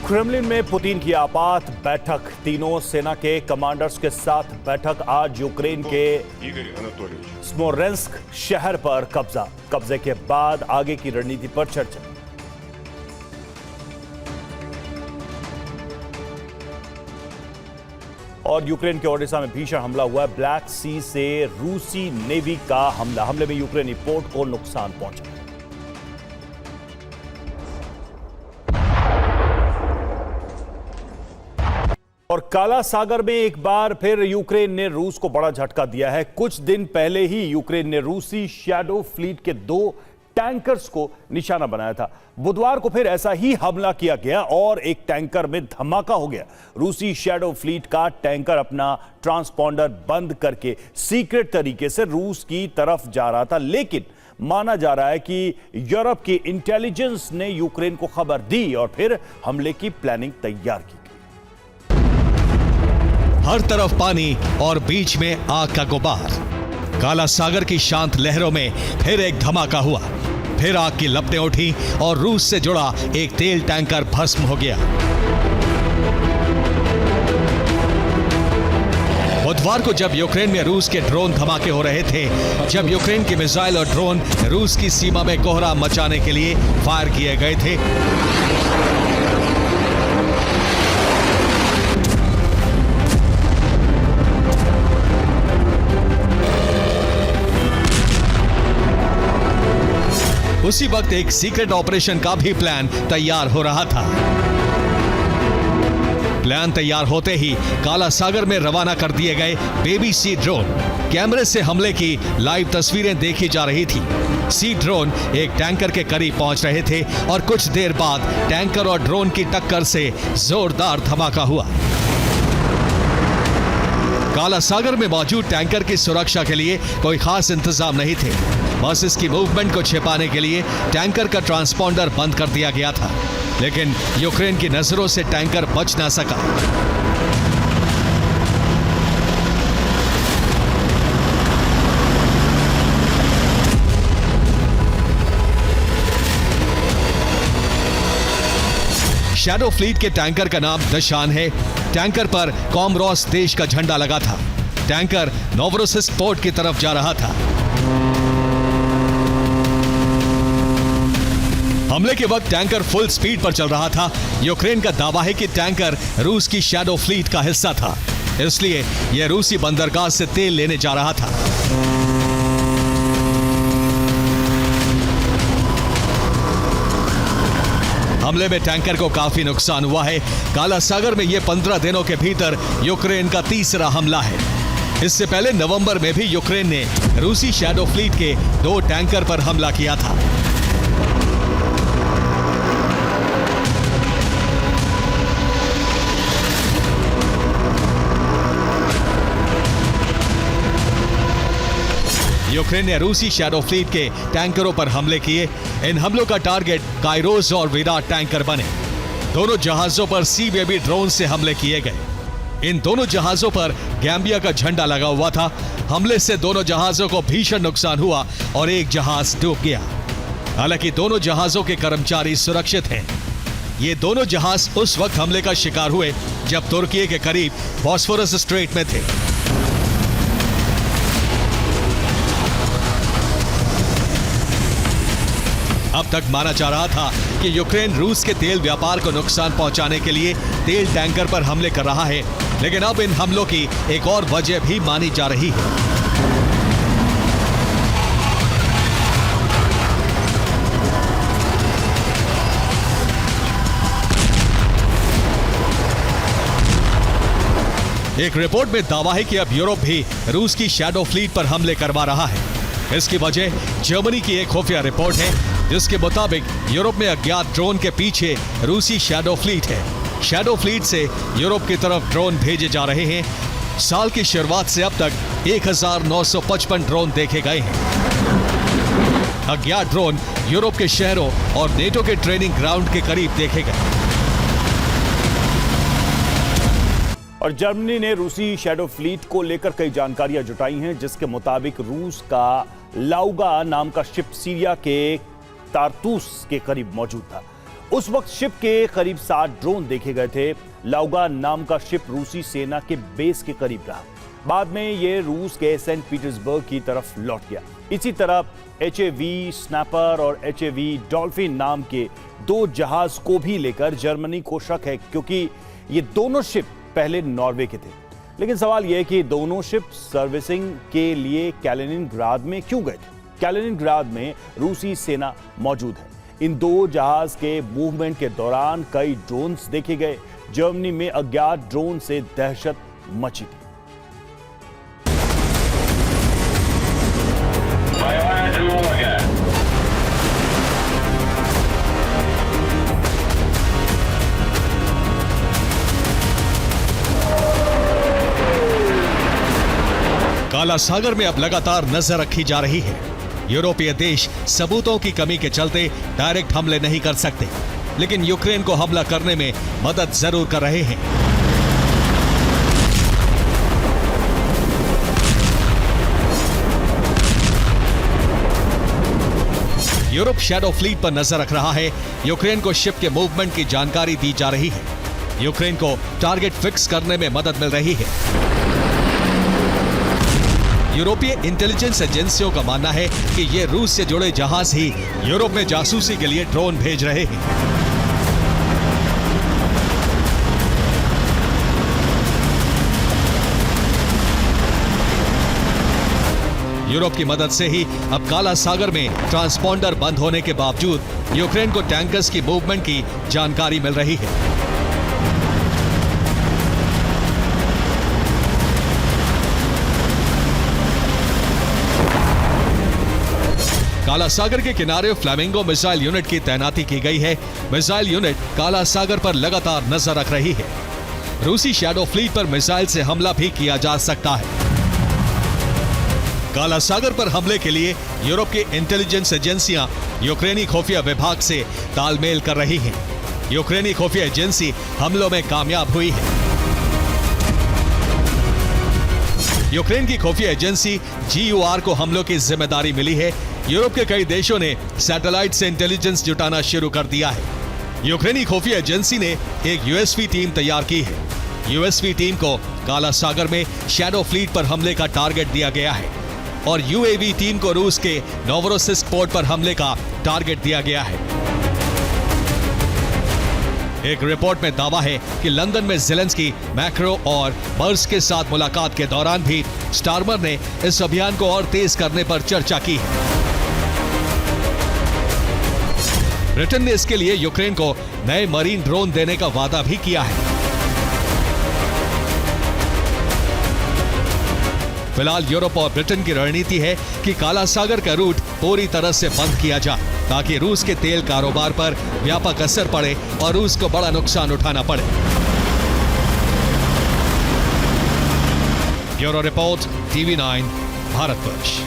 Kremlin में Putin की आपात बैठक, तीनों सेना के कमांडर्स के साथ बैठक। आज यूक्रेन के स्मोलेंस्क शहर पर कब्जे के बाद आगे की रणनीति पर चर्चा। और यूक्रेन के ओडेसा में भीषण हमला हुआ। ब्लैक सी से रूसी नेवी का हमले में यूक्रेनी पोर्ट को नुकसान पहुंचा। और काला सागर में एक बार फिर यूक्रेन ने रूस को बड़ा झटका दिया है। कुछ दिन पहले ही यूक्रेन ने रूसी शैडो फ्लीट के 2 टैंकर्स को निशाना बनाया था। बुधवार को फिर ऐसा ही हमला किया गया और एक टैंकर में धमाका हो गया। रूसी शैडो फ्लीट का टैंकर अपना ट्रांसपॉन्डर बंद करके सीक्रेट तरीके से रूस की तरफ जा रहा था, लेकिन माना जा रहा है कि यूरोप की इंटेलिजेंस ने यूक्रेन को खबर दी और फिर हमले की प्लानिंग तैयार की। हर तरफ पानी और बीच में आग का गुबार। काला सागर की शांत लहरों में फिर एक धमाका हुआ। फिर आग की लपटें उठी और रूस से जुड़ा एक तेल टैंकर भस्म हो गया। बुधवार को जब यूक्रेन में रूस के ड्रोन धमाके हो रहे थे, जब यूक्रेन के मिसाइल और ड्रोन रूस की सीमा में कोहराम मचाने के लिए फायर किए गए थे, उसी वक्त एक सीक्रेट ऑपरेशन का भी प्लान तैयार हो रहा था। प्लान तैयार होते ही काला सागर में रवाना कर दिए गए बेबी सी ड्रोन। कैमरे से हमले की लाइव तस्वीरें देखी जा रही थी। सी ड्रोन एक टैंकर के करीब पहुंच रहे थे और कुछ देर बाद टैंकर और ड्रोन की टक्कर से जोरदार धमाका हुआ। काला सागर में मौजूद टैंकर की सुरक्षा के लिए कोई खास इंतजाम नहीं थे। बस इसकी मूवमेंट को छिपाने के लिए टैंकर का ट्रांसपॉन्डर बंद कर दिया गया था, लेकिन यूक्रेन की नजरों से टैंकर बच ना सका। शैडो फ्लीट के टैंकर का नाम दशान है। टैंकर पर कॉमरोस देश का झंडा लगा था। टैंकर नोवरोसिस्क पोर्ट की तरफ जा रहा था। हमले के वक्त टैंकर फुल स्पीड पर चल रहा था। यूक्रेन का दावा है कि टैंकर रूस की शैडो फ्लीट का हिस्सा था, इसलिए यह रूसी बंदरगाह से तेल लेने जा रहा था। हमले में टैंकर को काफी नुकसान हुआ है। काला सागर में यह 15 दिनों के भीतर यूक्रेन का तीसरा हमला है। इससे पहले नवंबर में भी यूक्रेन ने रूसी शैडो फ्लीट के 2 टैंकर पर हमला किया था। यूक्रेन ने रूसी शैडो फ्लीट के टैंकरों पर हमले किए। इन हमलों का टारगेट काइरोस और विराट टैंकर बने। दोनों जहाजों पर सी बेबी ड्रोन से हमले किए गए। इन दोनों जहाजों पर गैम्बिया का झंडा लगा हुआ था। हमले से दोनों जहाजों को भीषण नुकसान हुआ और एक जहाज डूब गया। हालांकि दोनों जहाजों के कर्मचारी सुरक्षित हैं। ये दोनों जहाज उस वक्त हमले का शिकार हुए जब तुर्की के करीब बॉस्फोरस स्ट्रेट में थे। अब तक माना जा रहा था कि यूक्रेन रूस के तेल व्यापार को नुकसान पहुंचाने के लिए तेल टैंकर पर हमले कर रहा है, लेकिन अब इन हमलों की एक और वजह भी मानी जा रही है। एक रिपोर्ट में दावा है कि अब यूरोप भी रूस की शैडो फ्लीट पर हमले करवा रहा है। इसकी वजह जर्मनी की एक खुफिया रिपोर्ट है, जिसके मुताबिक यूरोप में अज्ञात ड्रोन के पीछे रूसी शैडो फ्लीट है। शैडो फ्लीट से यूरोप की तरफ ड्रोन भेजे जा रहे हैं। साल की शुरुआत से अब तक 1955 ड्रोन देखे गए हैं। अज्ञात ड्रोन यूरोप के शहरों और नेटो के ट्रेनिंग ग्राउंड के करीब देखे गए। और जर्मनी ने रूसी शैडो फ्लीट को लेकर कई जानकारियां जुटाई हैं, जिसके मुताबिक रूस का लाउगा नाम का शिप सीरिया के तारतूस के करीब मौजूद था। उस वक्त शिप के करीब 7 ड्रोन देखे गए थे। लाउगा नाम का शिप रूसी सेना के बेस के करीब रहा। बाद में यह रूस के सेंट पीटर्सबर्ग की तरफ लौट गया। इसी तरह HAV स्नैपर और HAV डॉल्फिन नाम के 2 जहाज को भी लेकर जर्मनी को शक है, क्योंकि ये दोनों शिप पहले नॉर्वे के थे। लेकिन सवाल यह है कि दोनों शिप सर्विसिंग के लिए कैलिनिनग्राद में क्यों गए थे? कैलिनिनग्राद में रूसी सेना मौजूद है। इन 2 जहाज के मूवमेंट के दौरान कई ड्रोन्स देखे गए। जर्मनी में अज्ञात ड्रोन से दहशत मची थी। काला सागर में अब लगातार नजर रखी जा रही है। यूरोपीय देश सबूतों की कमी के चलते डायरेक्ट हमले नहीं कर सकते, लेकिन यूक्रेन को हमला करने में मदद जरूर कर रहे हैं। यूरोप शैडो फ्लीट पर नजर रख रहा है। यूक्रेन को शिप के मूवमेंट की जानकारी दी जा रही है। यूक्रेन को टारगेट फिक्स करने में मदद मिल रही है। यूरोपीय इंटेलिजेंस एजेंसियों का मानना है कि ये रूस से जुड़े जहाज ही यूरोप में जासूसी के लिए ड्रोन भेज रहे हैं। यूरोप की मदद से ही अब काला सागर में ट्रांसपॉन्डर बंद होने के बावजूद यूक्रेन को टैंकर्स की मूवमेंट की जानकारी मिल रही है। काला सागर के किनारे फ्लैमिंगो मिसाइल यूनिट की तैनाती की गई है। मिसाइल यूनिट काला सागर पर लगातार नजर रख रही है। रूसी शैडो फ्लीट पर मिसाइल से हमला भी किया जा सकता है। काला सागर पर हमले के लिए यूरोप की इंटेलिजेंस एजेंसियां यूक्रेनी खुफिया विभाग से तालमेल कर रही हैं। यूक्रेनी खुफिया एजेंसी हमलों में कामयाब हुई है। यूक्रेन की खुफिया एजेंसी GUR को हमलों की जिम्मेदारी मिली है। यूरोप के कई देशों ने सैटेलाइट से इंटेलिजेंस जुटाना शुरू कर दिया है। यूक्रेनी खुफिया एजेंसी ने एक USV टीम तैयार की है। USV टीम को काला सागर में शैडो फ्लीट पर हमले का टारगेट दिया गया है और UAV टीम को रूस के नोवरोसिस्क पोर्ट पर हमले का टारगेट दिया गया है। एक रिपोर्ट में दावा है कि लंदन में ज़ेलेंस्की, मैक्रो और मर्स के साथ मुलाकात के दौरान भी स्टारमर ने इस अभियान को और तेज करने पर चर्चा की है। ब्रिटेन ने इसके लिए यूक्रेन को नए मरीन ड्रोन देने का वादा भी किया है। फिलहाल यूरोप और ब्रिटेन की रणनीति है कि काला सागर का रूट पूरी तरह से बंद किया जाए, ताकि रूस के तेल कारोबार पर व्यापक असर पड़े और रूस को बड़ा नुकसान उठाना पड़े। Bureau report, TV9, Bharatvarsh.